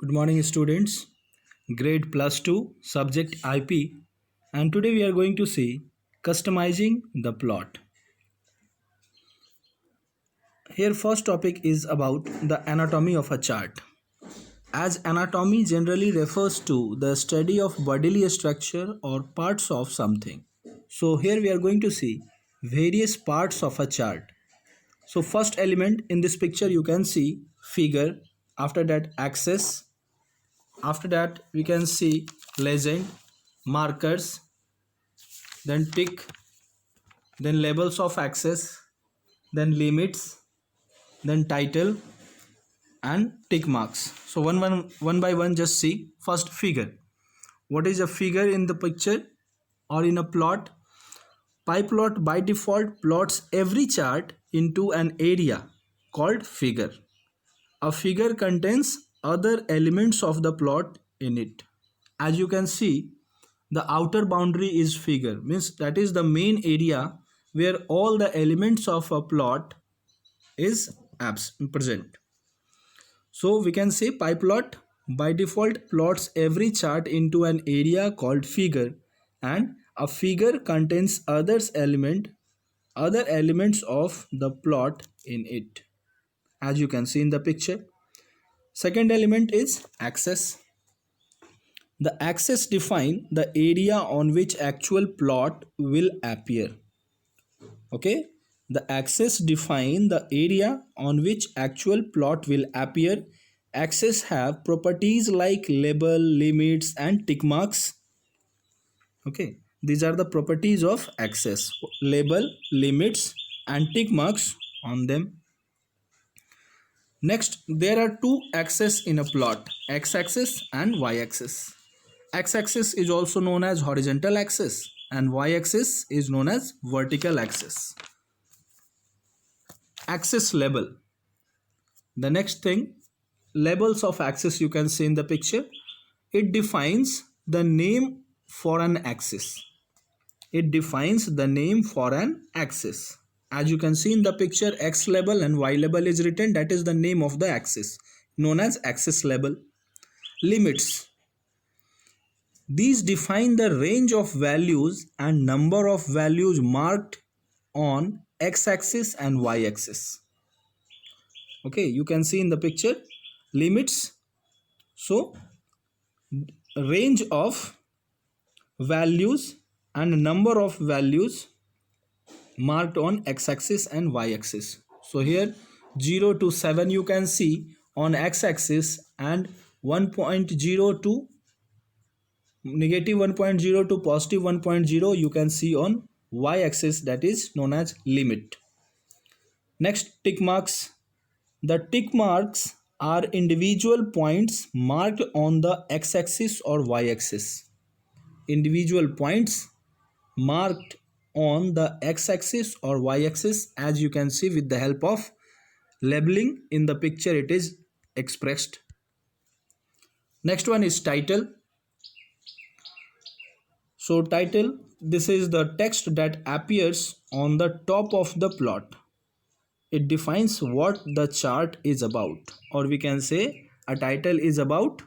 Good morning, students. Grade plus 2, subject IP, and today we are going to see customizing the plot. Here, first topic is about the anatomy of a chart. As anatomy generally refers to the study of bodily structure or parts of something. So, here we are going to see various parts of a chart. So, first element in this picture you can see figure, after that axis, after that we can see legend, markers, then tick, then labels of access, then limits, then title and tick marks. So one by one just see. First, figure. What is a figure in the picture or in a plot? Pie plot by default plots every chart into an area called figure. A figure contains other elements of the plot in it. As you can see, the outer boundary is figure, means that is the main area where all the elements of a plot is present. So we can say pie plot by default plots every chart into an area called figure, and a figure contains other elements of the plot in it, as you can see in the picture. Second element is axis. The axis define the area on which actual plot will appear. Okay, the axis define the area on which actual plot will appear. Axes have properties like label, limits and tick marks. Okay, these are the properties of axis: label, limits and tick marks on them. Next, there are two axes in a plot, x-axis and y-axis. X-axis is also known as horizontal axis and y-axis is known as vertical axis. Axis label. The next thing, labels of axis you can see in the picture. It defines the name for an axis. It defines the name for an axis. As you can see in the picture, X label and Y label is written. That is the name of the axis, known as axis label. Limits. These define the range of values and number of values marked on x-axis and y-axis. Okay, you can see in the picture limits. So range of values and number of values marked on x-axis and y-axis. So here 0 to 7 you can see on x-axis and 1.0 to negative 1.0 to positive 1.0 you can see on y-axis, that is known as limit. Next, tick marks. The tick marks are individual points marked on the x-axis or y-axis. Individual points marked on the x-axis or y-axis, as you can see with the help of labeling in the picture it is expressed. Next one is title. So title, this is the text that appears on the top of the plot. It defines what the chart is about, or we can say a title is about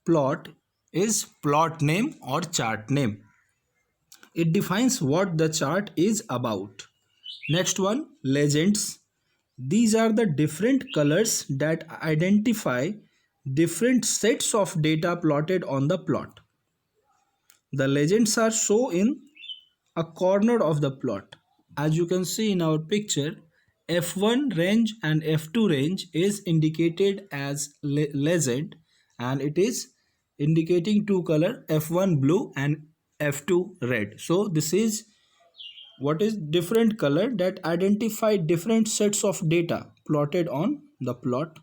plot is plot name or chart name. It defines what the chart is about. Next one, legends. These are the different colors that identify different sets of data plotted on the plot. The legends are shown in a corner of the plot. As you can see in our picture, F1 range and F2 range is indicated as legend, and it is indicating two color, F1 blue and F2 red. So this is what is different color that identify different sets of data plotted on the plot,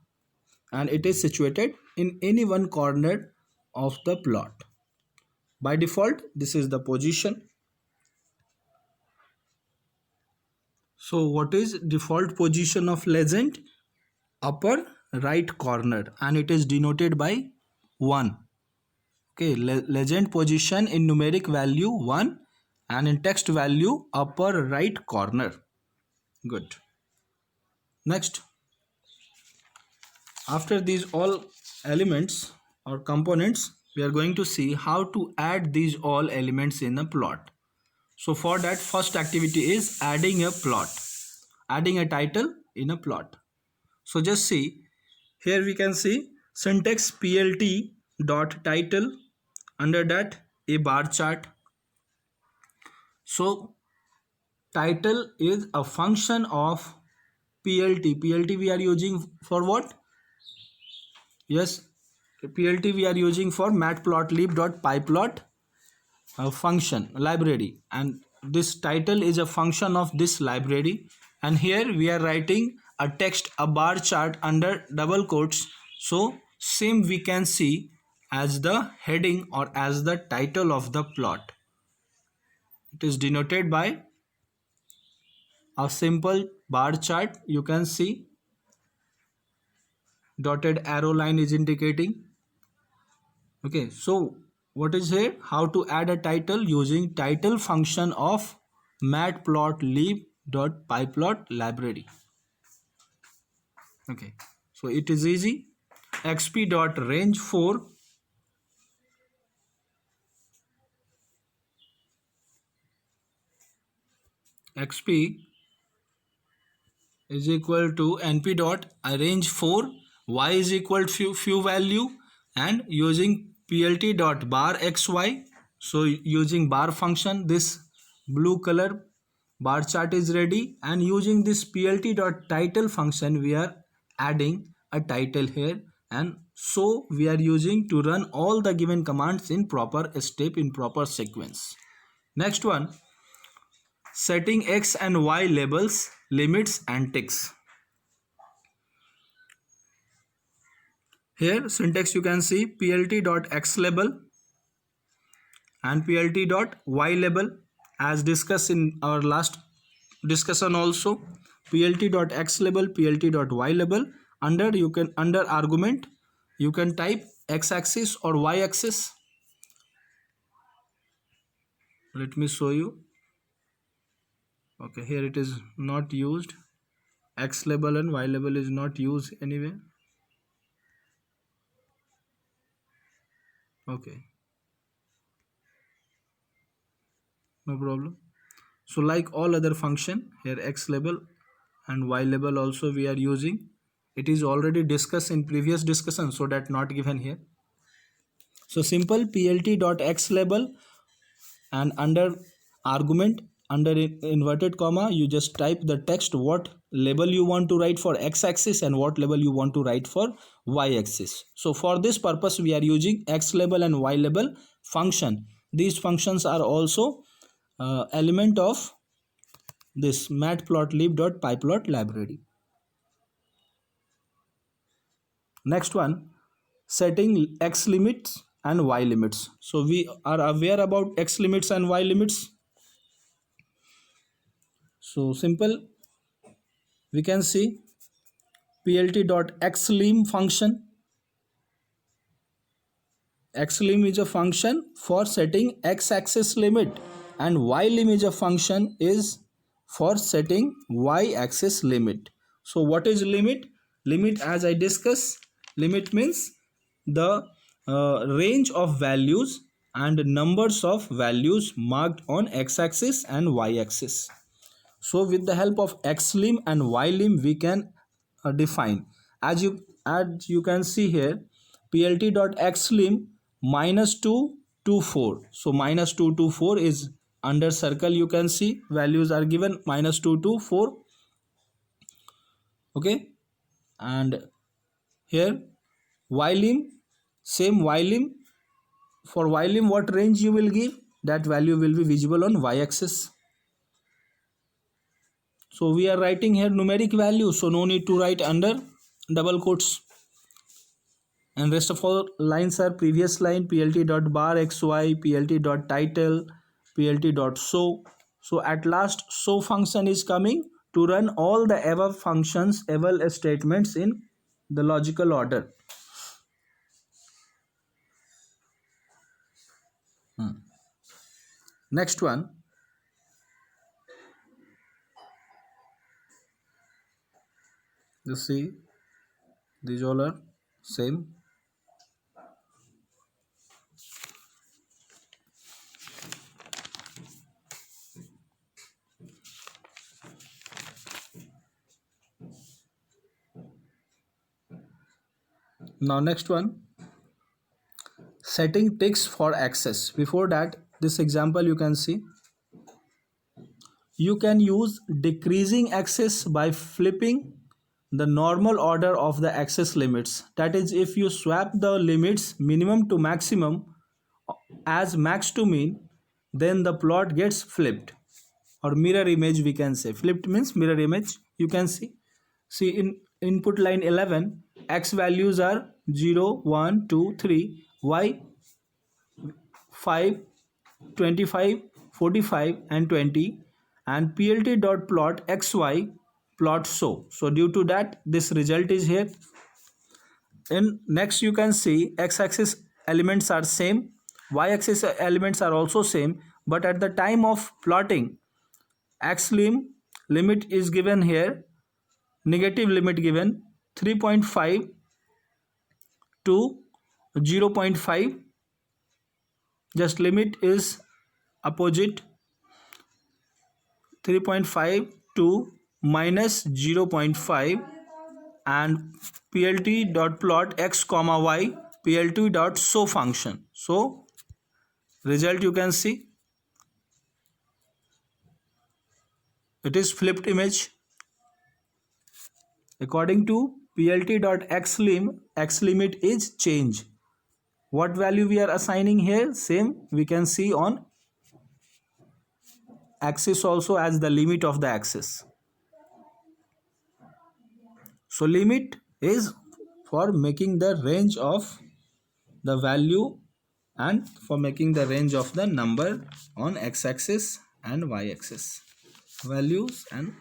and it is situated in any one corner of the plot. By default, this is the position. So what is default position of legend? Upper right corner, and it is denoted by 1. Okay, legend position in numeric value 1, and in text value upper right corner. Good. Next, after these all elements or components, we are going to see how to add these all elements in a plot. So for that, first activity is adding a plot, adding a title in a plot. So just see, here we can see syntax plt dot title, under that a bar chart. So title is a function of plt we are using for what? Yes, plt we are using for matplotlib.pyplot function library, and this title is a function of this library, and here we are writing a text, a bar chart under double quotes. So same we can see as the heading or as the title of the plot. It is denoted by a simple bar chart. You can see dotted arrow line is indicating. Okay, so what is here? How to add a title using title function of matplotlib.pyplot library. Okay, so it is easy. xp.range4 xp is equal to np dot arrange 4 y is equal to few value, and using plt dot bar xy. So using bar function, this blue color bar chart is ready, and using this plt dot title function we are adding a title here, and so we are using to run all the given commands in proper step, in proper sequence. Next one, setting x and y labels, limits and ticks. Here syntax you can see plt.x label and plt.y-label, as discussed in our last discussion also. plt.x-label, plt.y-label, under you can, under argument you can type x-axis or y-axis. Let me show you. Okay, here it is not used. X-label and y-label is not used anyway. Okay, no problem. So like all other function, here x-label and y-label also we are using. It is already discussed in previous discussion, so that not given here. So simple plt.x-label, and under argument, under inverted comma, you just type the text what label you want to write for x-axis and what label you want to write for y-axis. So for this purpose we are using x-label and y-label function. These functions are also element of this matplotlib.pyplot library. Next one, setting x limits and y limits. So we are aware about x limits and y limits. So simple, we can see plt.xlim function. Xlim is a function for setting x-axis limit, and ylim is a function is for setting y-axis limit. So what is limit? Limit, as I discussed, limit means the range of values and numbers of values marked on x-axis and y-axis. So with the help of xlim and ylim we can define, as you can see here, plt.xlim -2 to 4. So -2 to 4 is under circle, you can see values are given -2 to 4. Okay, and here ylim, same ylim. For ylim, what range you will give, that value will be visible on y-axis. So we are writing here numeric value, so no need to write under double quotes, and rest of all lines are previous line, plt.bar xy, plt.title, plt.show. So at last show function is coming to run all the above functions, above statements in the logical order. Next one, You see, these all are same. Now next one, setting ticks for access. Before that, this example you can see, you can use decreasing access by flipping the normal order of the access limits. That is, if you swap the limits minimum to maximum as max to min, then the plot gets flipped, or mirror image we can say. Flipped means mirror image. You can see in input line 11, x values are 0, 1, 2, 3, y 5, 25, 45 and 20, and plt dot plot xy plot so due to that this result is here. In next you can see x axis elements are same, y axis elements are also same, but at the time of plotting limit is given here, negative limit given 3.5 to 0.5, just limit is opposite 3.5 to minus 0.5, and plt dot plot x comma y plt dot so function. So result you can see, it is flipped image. According to plt dot xlim, x limit is change. What value we are assigning here? Same we can see on axis also as the limit of the axis. So limit is for making the range of the value and for making the range of the number on x-axis and y-axis, values and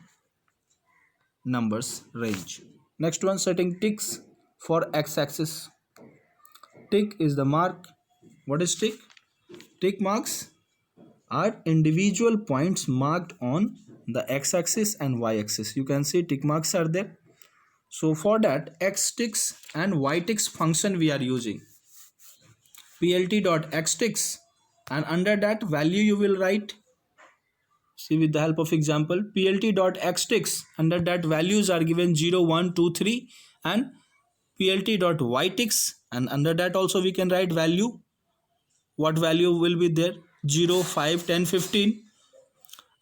numbers range. Next one, setting ticks for x-axis. Tick is the mark. What is tick? Tick marks are individual points marked on the x-axis and y-axis. You can see tick marks are there. So for that, x ticks and y ticks function we are using. Plt dot x ticks, and under that value you will write, see with the help of example, plt dot x ticks, under that values are given 0, 1, 2, 3, and plt dot y ticks, and under that also we can write value. What value will be there? 0, 5, 10, 15.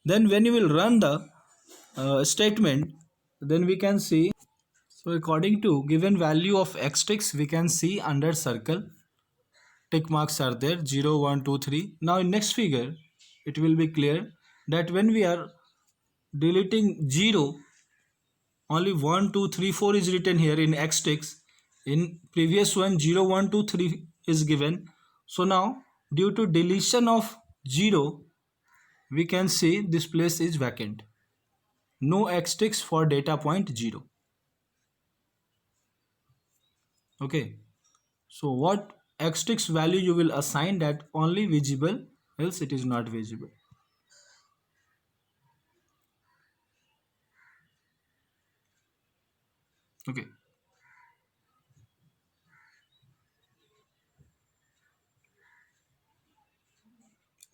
Then when you will run the statement, then we can see, so according to given value of x ticks, we can see under circle tick marks are there, 0, 1, 2, 3. Now in next figure it will be clear that when we are deleting 0, only 1, 2, 3, 4 is written here in x ticks. In previous one 0, 1, 2, 3 is given. So now due to deletion of 0, we can see this place is vacant. No x ticks for data point 0. Okay. So what x ticks value you will assign, that only visible, else it is not visible. Okay.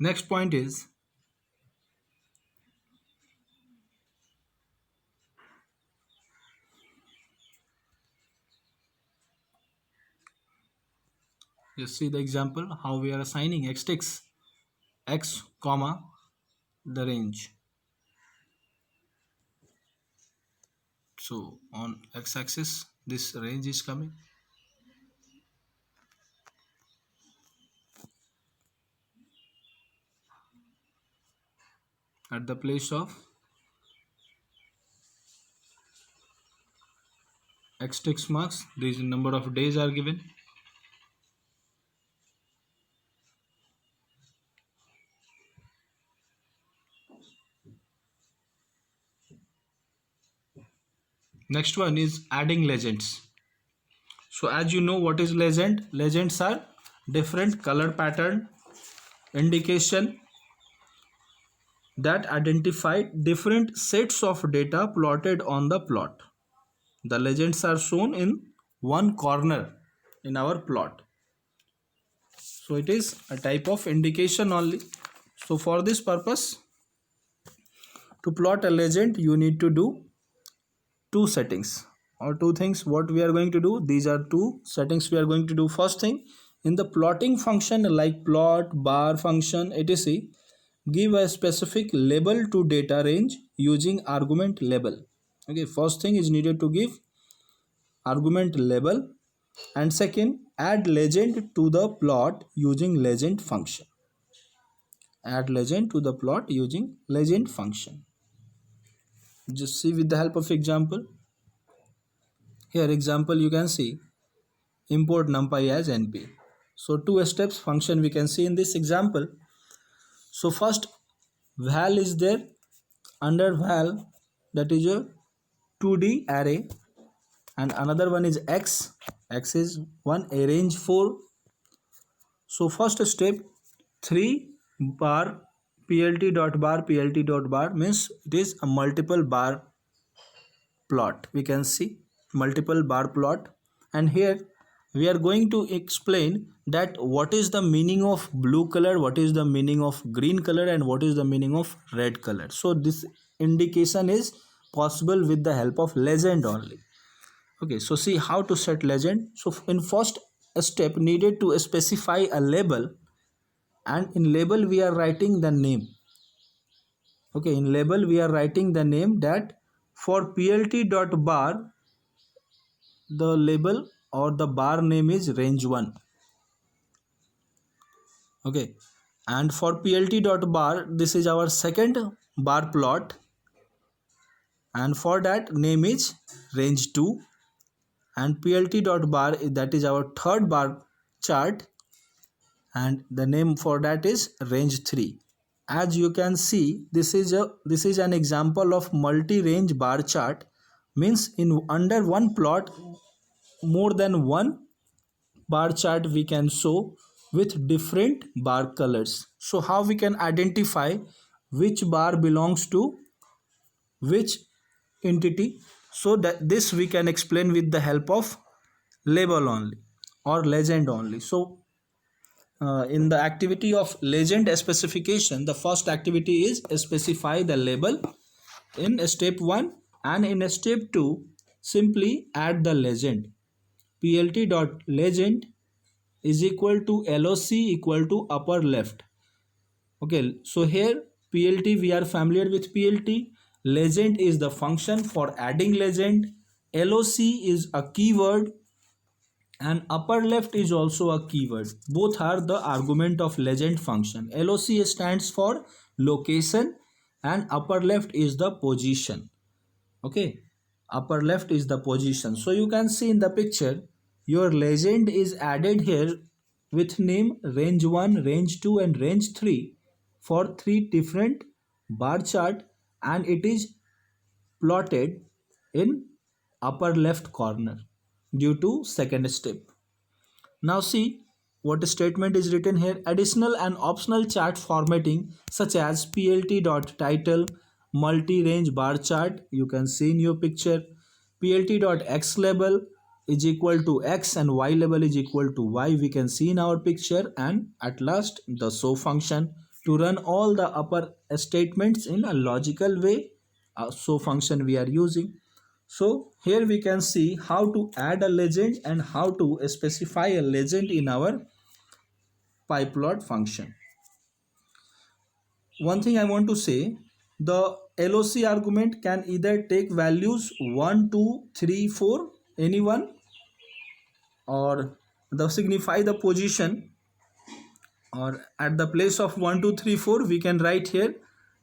Next point is just see the example how we are assigning x ticks, x comma the range. So on x-axis this range is coming, at the place of x ticks marks these number of days are given. Next one is adding legends. So as you know what is legend, legends are different color pattern indication that identify different sets of data plotted on the plot. The legends are shown in one corner in our plot. So it is a type of indication only. So for this purpose, to plot a legend, you need to do two settings or two things. What we are going to do, these are two settings we are going to do. First thing, in the plotting function like plot, bar function, etc., give a specific label to data range using argument label. Okay, first thing is needed to give argument label, and second, add legend to the plot using legend function. Add legend to the plot using legend function. Just see with the help of example. Here example you can see, import numpy as np. So two steps function we can see in this example. So first, val is there. Under val, that is a 2D array, and another one is x. X is one arrange 4. So first step, 3 bar plt dot bar plt dot bar means it is a multiple bar plot. We can see multiple bar plot, and here we are going to explain that what is the meaning of blue color, what is the meaning of green color, and what is the meaning of red color. So this indication is possible with the help of legend only. Okay, so see how to set legend. So in first step, needed to specify a label, and in label we are writing the name. Okay, in label we are writing the name, that for plt dot bar, the label or the bar name is range 1. Okay, and for plt dot bar, this is our second bar plot, and for that name is range 2, and plt dot bar, that is our third bar chart, and the name for that is range 3. As you can see, this is an example of multi-range bar chart. Means in under one plot, more than one bar chart we can show with different bar colors. So how we can identify which bar belongs to which entity? So that this we can explain with the help of label only or legend only. So in the activity of legend specification, the first activity is specify the label in step 1, and in step 2 simply add the legend. Plt dot legend is equal to loc equal to upper left. Okay, so here plt, we are familiar with plt. Legend is the function for adding legend. Loc is a keyword, and upper left is also a keyword. Both are the argument of legend function. Loc stands for location, and upper left is the position. Okay, upper left is the position. So you can see in the picture, your legend is added here with name range 1, range 2, and range 3 for 3 different bar chart, and it is plotted in upper left corner due to second step. Now see what statement is written here. Additional and optional chart formatting such as plt.title, multi-range bar chart, you can see in your picture. plt.x label is equal to x and y label is equal to y, we can see in our picture. And at last the show function to run all the upper statements in a logical way. Show function we are using. So here we can see how to add a legend and how to specify a legend in our pyplot function. One thing I want to say, the LOC argument can either take values 1, 2, 3, 4, anyone, or the signify the position, or at the place of 1, 2, 3, 4 we can write here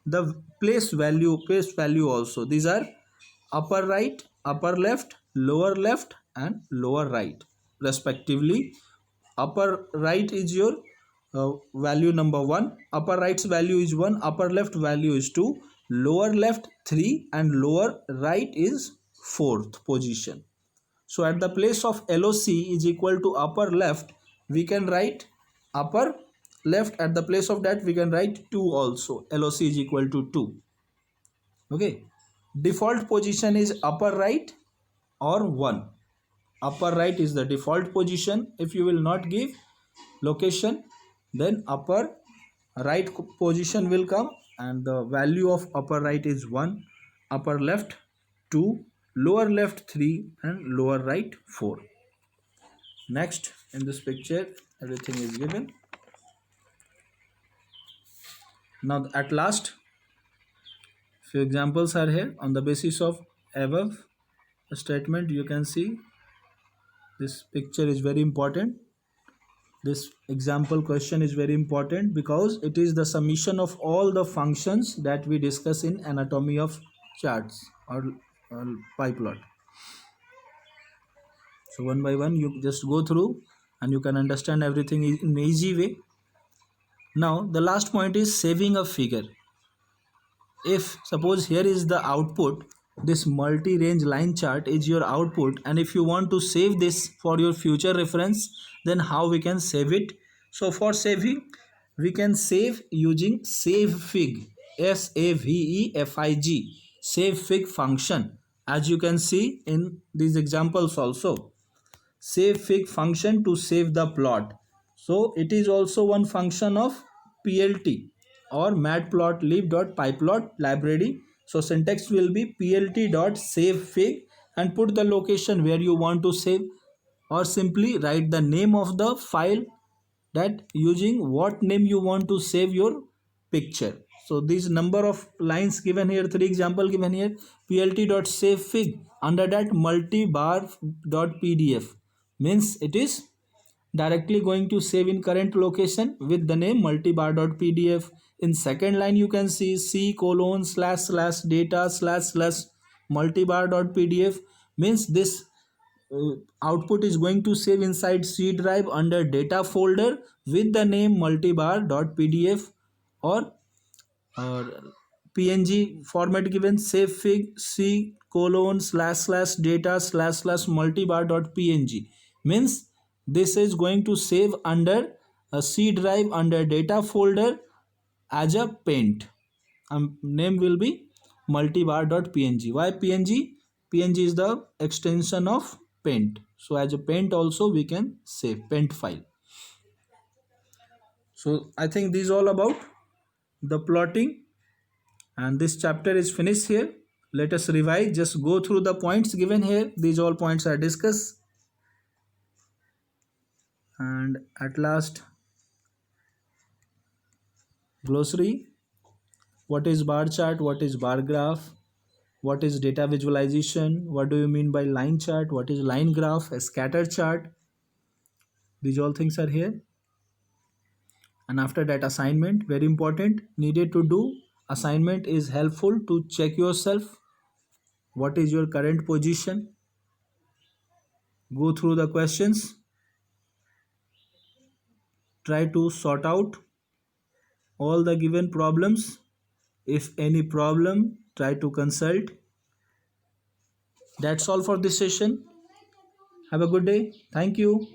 the place value also. These are upper right, upper left, and lower right respectively. Upper right is your value number 1, upper right's value is 1, upper left value is 2, lower left 3, and lower right is 4th position. So at the place of LOC is equal to upper left, we can write upper left. At the place of that we can write 2 also. LOC is equal to 2. Okay, default position is upper right or 1. Upper right is the default position. If you will not give location, then upper right position will come, and the value of upper right is 1, upper left 2, lower left 3, and lower right 4. Next, in this picture everything is given. Now at last, few examples are here. On the basis of above statement, you can see this picture is very important. This example question is very important because it is the summation of all the functions that we discuss in anatomy of charts or pie plot. So one by one you just go through and you can understand everything in easy way. Now the last point is saving a figure. If suppose here is the output, this multi-range line chart is your output, and if you want to save this for your future reference, then how we can save it? So for saving, we can save using savefig, savefig, savefig function, as you can see in these examples also. Savefig function to save the plot. So it is also one function of PLT or matplotlib.pyplot library. So syntax will be plt.savefig and put the location where you want to save, or simply write the name of the file, that using what name you want to save your picture. So these number of lines given here, 3 example given here. plt.savefig, under that multibar.pdf means it is directly going to save in current location with the name multibar.pdf. In second line you can see c://data//multibar.pdf means this output is going to save inside C drive under data folder with the name multibar.pdf, or png format given savefig c://data//multibar.png means this is going to save under a C drive under data folder as a paint. Name will be multibar.png. Why png? Png is the extension of paint. So as a paint also we can save paint file. So I think this is all about the plotting, and this chapter is finished here. Let us revise, just go through the points given here. These all points are discussed. And at last, glossary. What is bar chart? What is bar graph? What is data visualization? What do you mean by line chart? What is line graph? A scatter chart? These all things are here. And after that, assignment, very important, needed to do. Assignment is helpful to check yourself. What is your current position? Go through the questions. Try to sort out all the given problems. If any problem, try to consult. That's all for this session. Have a good day. Thank you.